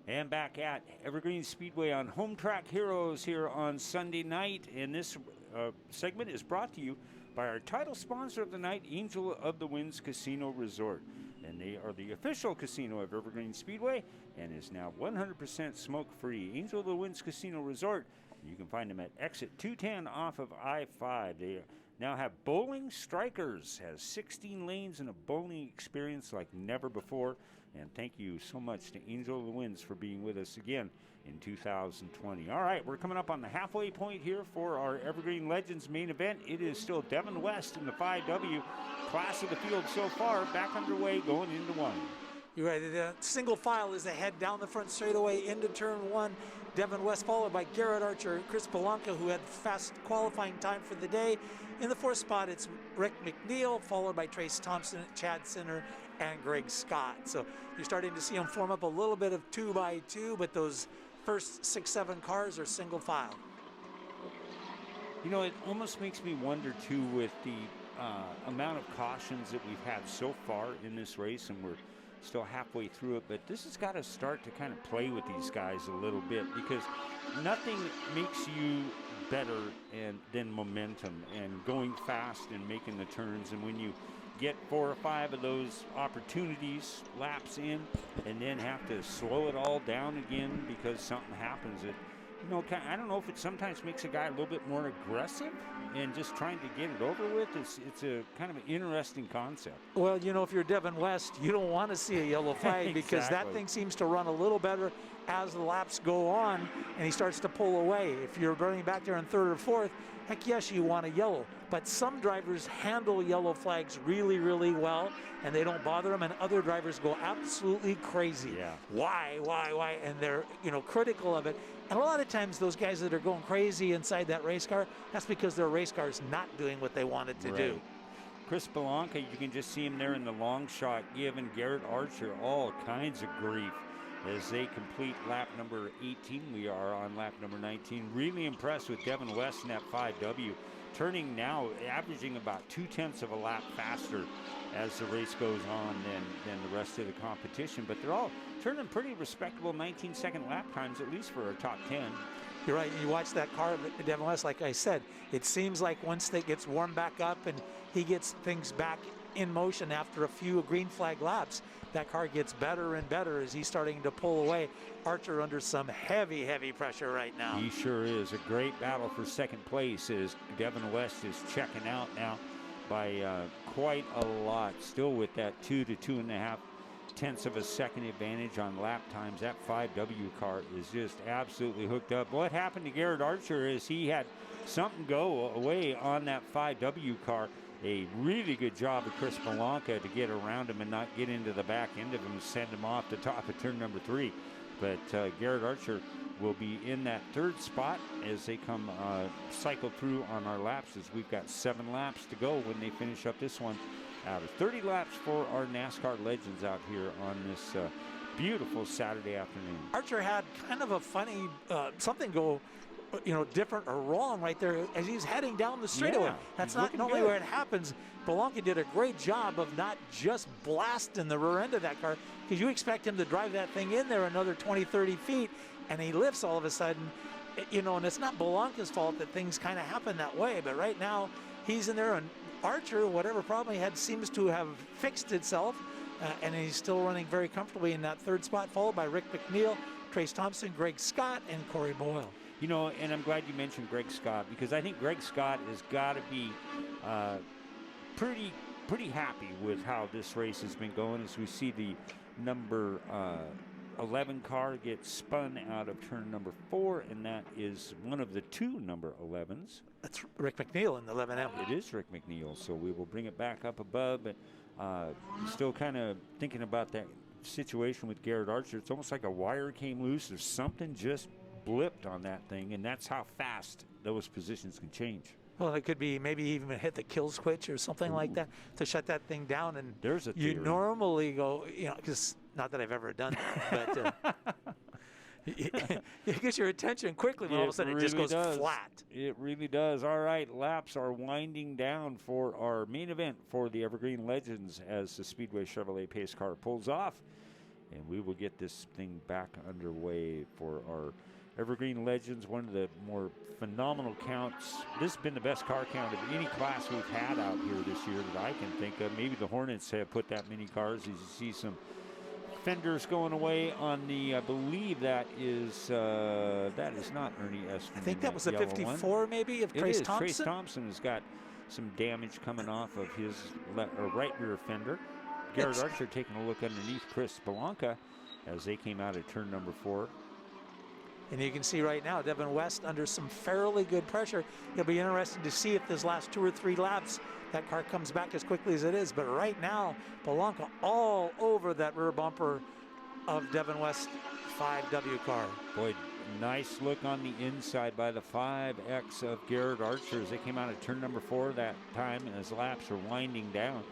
And back at Evergreen Speedway on Home Track Heroes here on Sunday night. And this segment is brought to you by our title sponsor of the night, Angel of the Winds Casino Resort. And they are the official casino of Evergreen Speedway and is now 100% smoke-free. Angel of the Winds Casino Resort. You can find them at exit 210 off of I-5. They now have bowling strikers, has 16 lanes and a bowling experience like never before. And thank you so much to Angel of the Winds for being with us again in 2020. All right, we're coming up on the halfway point here for our Evergreen Legends main event. It is still Devin West in the 5W class of the field so far, back underway going into one. You're right. The single file is ahead down the front straightaway into turn one. Devin West followed by Garrett Archer, Chris Belanca, who had fast qualifying time for the day. In the fourth spot, it's Rick McNeil, followed by Trace Thompson, Chad Sinner, and Greg Scott. So you're starting to see them form up a little bit of 2x2, but those first 6-7 cars are single file. You know, it almost makes me wonder, too, with the amount of cautions that we've had so far in this race, and we're still halfway through it, but this has got to start to kind of play with these guys a little bit, because nothing makes you better than momentum and going fast and making the turns. And when you get 4 or 5 of those opportunities, laps in, and then have to slow it all down again because something happens, I don't know if it sometimes makes a guy a little bit more aggressive and just trying to get it over with. It's a kind of an interesting concept. Well, if you're Devin West, you don't want to see a yellow flag because that thing seems to run a little better as the laps go on and he starts to pull away. If you're running back there in third or fourth, heck yes, you want a yellow. But some drivers handle yellow flags really, really well, and they don't bother them, and other drivers go absolutely crazy. Yeah. Why? And they're, critical of it. And a lot of times those guys that are going crazy inside that race car, that's because their race car is not doing what they wanted to do. Chris Belanca, you can just see him there in the long shot giving Garrett Archer all kinds of grief as they complete lap number 18. We are on lap number 19. Really impressed with Devin West in that 5W. Turning now, averaging about 0.2 of a lap faster as the race goes on than the rest of the competition. But they're all turning pretty respectable 19-second lap times, at least for a top 10. You're right. You watch that car, Devin West, like I said, it seems like once it gets warmed back up and he gets things back in motion after a few green flag laps, that car gets better and better as he's starting to pull away. Archer under some heavy, heavy pressure right now. He sure is. A great battle for second place as Devin West is checking out now by quite a lot. Still with that 2 to 2.5 of a second advantage on lap times. That 5W car is just absolutely hooked up. What happened to Garrett Archer is he had something go away on that 5W car. A really good job of Chris Belanca to get around him and not get into the back end of him and send him off the top of turn number 3. But Garrett Archer will be in that third spot as they come cycle through on our laps, as we've got 7 laps to go when they finish up this one out of 30 laps for our NASCAR legends out here on this beautiful Saturday afternoon. Archer had kind of a funny something go different or wrong right there as he's heading down the straightaway. Yeah, that's not normally where it happens. Belanca did a great job of not just blasting the rear end of that car, because you expect him to drive that thing in there another 20, 30 feet, and he lifts all of a sudden, and it's not Belanca's fault that things kind of happen that way, but right now he's in there, and Archer, whatever problem he had, seems to have fixed itself, and he's still running very comfortably in that third spot, followed by Rick McNeil, Trace Thompson, Greg Scott, and Corey Boyle. And I'm glad you mentioned Greg Scott, because I think Greg Scott has got to be pretty happy with how this race has been going, as we see the number 11 car get spun out of turn number 4, and that is one of the 2 number 11s. That's Rick McNeil in the 11M. It is Rick McNeil, so we will bring it back up above, but still kind of thinking about that situation with Garrett Archer. It's almost like a wire came loose or something just blipped on that thing, and that's how fast those positions can change. Well, it could be maybe even hit the kill switch or something like that to shut that thing down. And there's a theory. You normally go, because not that I've ever done that, but it gets your attention quickly when all of a sudden it just goes flat. It really does. All right, laps are winding down for our main event for the Evergreen Legends as the Speedway Chevrolet pace car pulls off. and we will get this thing back underway for our Evergreen Legends, one of the more phenomenal counts. This has been the best car count of any class we've had out here this year that I can think of. Maybe the Hornets have put that many cars. As you see some fenders going away on the, I believe that is not Ernie Estrin. I think that was a 54 one. maybe of Trace Thompson. Trace Thompson has got some damage coming off of his right rear fender. Garrett Archer taking a look underneath Chris Belanca as they came out of turn number 4. And you can see right now, Devin West under some fairly good pressure. It'll be interesting to see if this last 2 or 3 laps, that car comes back as quickly as it is. But right now, Belanca all over that rear bumper of Devin West 5W car. Boy, nice look on the inside by the 5X of Garrett Archer as they came out of turn number 4 that time as laps are winding down.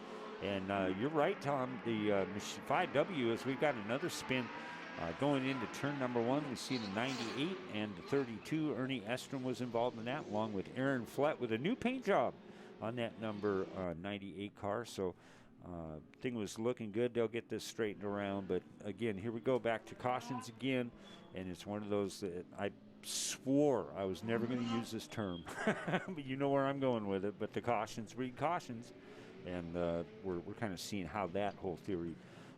And you're right, Tom, the 5W as we've got another spin going into turn number 1. We see the 98 and the 32. Ernie Estrin was involved in that, along with Aaron Flett with a new paint job on that number 98 car. So thing was looking good. They'll get this straightened around. But again, here we go back to cautions again. And it's one of those that I swore I was never going to use this term. But you know where I'm going with it. But the cautions breed cautions. And we're kind of seeing how that whole theory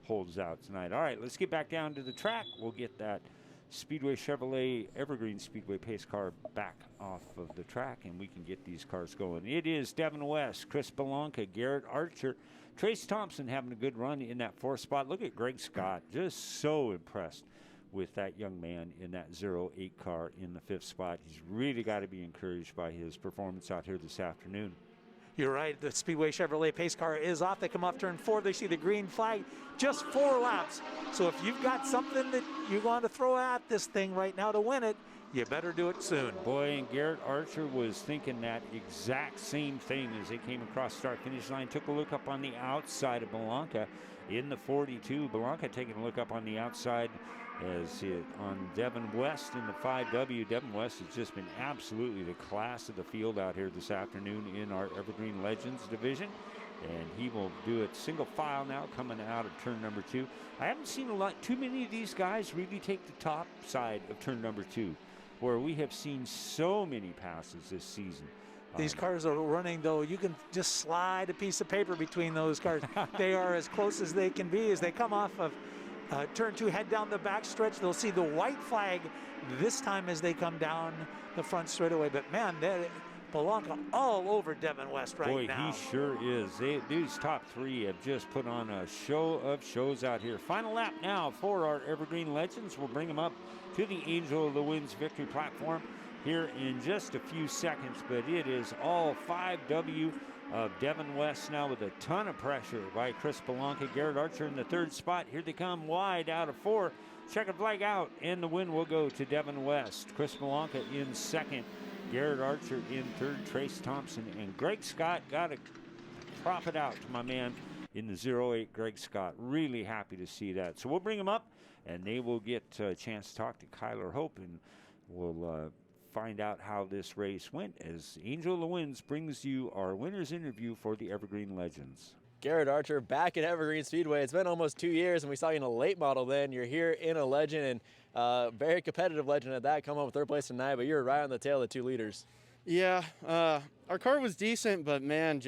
holds out tonight. All right, let's get back down to the track. We'll get that Speedway Chevrolet Evergreen Speedway pace car back off of the track, and we can get these cars going. It is Devin West, Chris Belanca, Garrett Archer, Trace Thompson having a good run in that 4th spot. Look at Greg Scott, just so impressed with that young man in that 08 car in the 5th spot. He's really got to be encouraged by his performance out here this afternoon. You're right, the Speedway Chevrolet pace car is off. They come off turn 4, they see the green flag, just 4 laps. So if you've got something that you want to throw at this thing right now to win it, you better do it soon. Boy, and Garrett Archer was thinking that exact same thing as they came across start-finish line. Took a look up on the outside of Belanca in the 42. Belanca taking a look up on the outside as on Devin West in the 5W. Devin West has just been absolutely the class of the field out here this afternoon in our Evergreen Legends division. And he will do it single file now coming out of turn number 2. I haven't seen too many of these guys really take the top side of turn number 2, where we have seen so many passes this season. These cars are running, though. You can just slide a piece of paper between those cars. They are as close as they can be as they come off of turn 2, head down the back stretch. They'll see the white flag this time as they come down the front straightaway. But man, Belanca all over Devin West right now. Boy, he sure is. These top 3 have just put on a show of shows out here. Final lap now for our Evergreen Legends. We'll bring them up to the Angel of the Winds victory platform here in just a few seconds. But it is all 5W of Devin West now with a ton of pressure by Chris Belanca. Garrett Archer in the 3rd spot. Here they come wide out of 4. Checkered flag out, and the win will go to Devin West. Chris Belanca in 2nd. Garrett Archer in 3rd. Trace Thompson and Greg Scott. Got to prop it out to my man in the 08, Greg Scott. Really happy to see that. So we'll bring him up, and they will get a chance to talk to Kyler Hope, and we'll find out how this race went as Angel of the Winds brings you our winner's interview for the Evergreen Legends. Garrett Archer back at Evergreen Speedway. It's been almost 2 years, and we saw you in a late model then. You're here in a Legend, and very competitive Legend at that. Come home with 3rd place tonight, but you're right on the tail of the 2 leaders. Yeah, our car was decent, but man,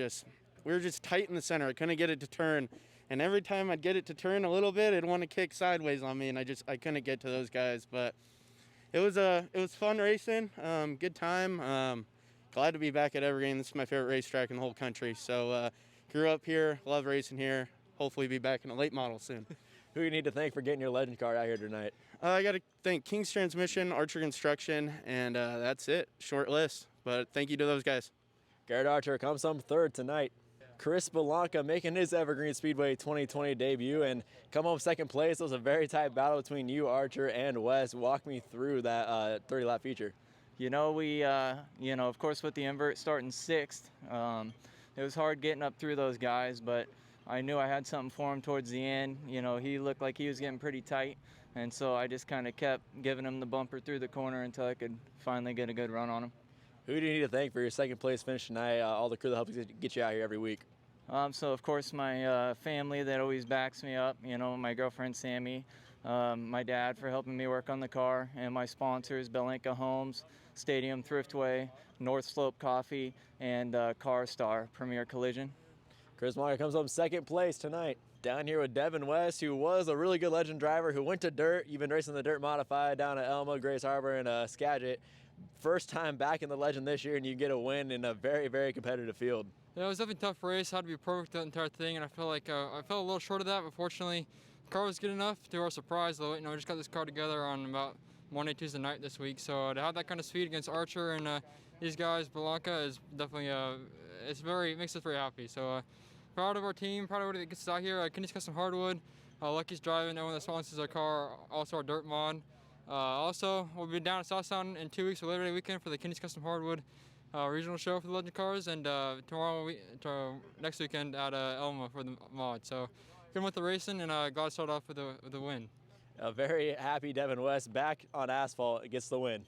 we were just tight in the center. I couldn't get it to turn, and every time I'd get it to turn a little bit, it'd want to kick sideways on me, and I couldn't get to those guys. But it was fun racing, good time. Glad to be back at Evergreen. This is my favorite racetrack in the whole country. So grew up here, love racing here. Hopefully be back in a late model soon. Who do you need to thank for getting your Legend car out here tonight? I got to thank King's Transmission, Archer Construction, and that's it. Short list, but thank you to those guys. Garrett Archer comes home 3rd tonight. Chris Belanca making his Evergreen Speedway 2020 debut and come home 2nd place. It was a very tight battle between you, Archer, and Wes. Walk me through that 30-lap feature. We, of course, with the invert starting 6th, it was hard getting up through those guys, but I knew I had something for him towards the end. He looked like he was getting pretty tight, and so I just kind of kept giving him the bumper through the corner until I could finally get a good run on him. Who do you need to thank for your 2nd place finish tonight? All the crew that helps get you out here every week. So of course my family that always backs me up, you know, my girlfriend Sammy, my dad for helping me work on the car, and my sponsors, Belenka Homes, Stadium Thriftway, North Slope Coffee, and Car Star Premier Collision. Chris Blanca comes home second place tonight. Down here with Devin West, who was a really good legend driver who went to dirt. You've been racing the dirt modified down at Elma, Grace Harbor, and Skagit. First time back in the legend this year, and you get a win in a very, very competitive field. Yeah, it was definitely a tough race. Had to be perfect that entire thing, and I feel like I fell a little short of that, but fortunately, the car was good enough. To our surprise, though, you know, we just got this car together on about Monday, Tuesday night this week. So to have that kind of speed against Archer and these guys, Blanca, is definitely it makes us very happy. So proud of our team, proud of what it gets us out here. Kenny's Custom Hardwood, Lucky's driving, everyone that sponsors our car, also our dirt mod. Also, we'll be down at South Sound in 2 weeks for Labor Day weekend for the Kenny's Custom Hardwood regional show for the Legend cars, and next weekend at Elma for the mod. So good with the racing, and glad to start off with a win. A very happy Devin West back on asphalt gets the win.